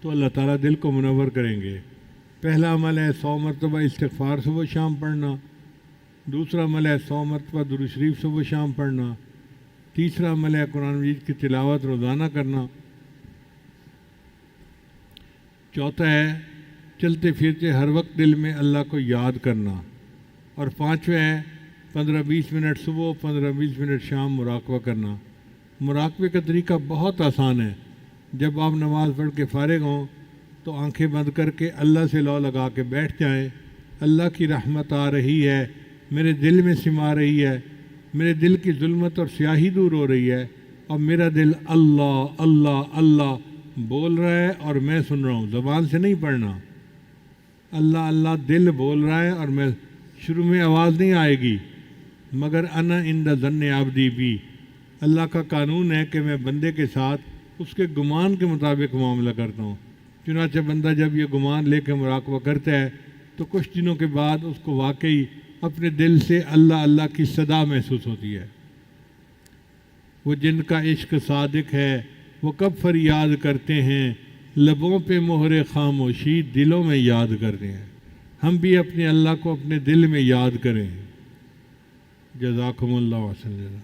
تو اللہ تعالیٰ دل کو منور کریں گے۔ پہلا عمل ہے 100 مرتبہ استغفار صبح و شام پڑھنا، دوسرا عمل ہے 100 مرتبہ درود شریف صبح و شام پڑھنا، تیسرا عمل ہے قرآن مجید کی تلاوت روزانہ کرنا، چوتھا ہے چلتے پھرتے ہر وقت دل میں اللہ کو یاد کرنا، اور پانچواں ہے 15-20 منٹ صبح 15-20 منٹ شام مراقبہ کرنا۔ مراقبے کا طریقہ بہت آسان ہے۔ جب آپ نماز پڑھ کے فارغ ہوں تو آنکھیں بند کر کے اللہ سے لو لگا کے بیٹھ جائیں، اللہ کی رحمت آ رہی ہے، میرے دل میں سما رہی ہے، میرے دل کی ظلمت اور سیاہی دور ہو رہی ہے، اور میرا دل اللہ اللہ اللہ بول رہا ہے اور میں سن رہا ہوں، زبان سے نہیں پڑھنا۔ اللہ اللہ دل بول رہا ہے، اور میں شروع میں آواز نہیں آئے گی، مگر انا عند ظن عبدی بی، اللہ کا قانون ہے کہ میں بندے کے ساتھ اس کے گمان کے مطابق معاملہ کرتا ہوں۔ چنانچہ بندہ جب یہ گمان لے کے مراقبہ کرتا ہے تو کچھ دنوں کے بعد اس کو واقعی اپنے دل سے اللہ اللہ کی صدا محسوس ہوتی ہے۔ وہ جن کا عشق صادق ہے وہ کب فریاد کرتے ہیں، لبوں پہ مہر خاموشی دلوں میں یاد کرتے ہیں۔ ہم بھی اپنے اللہ کو اپنے دل میں یاد کریں۔ جزاکم اللہ وسلم۔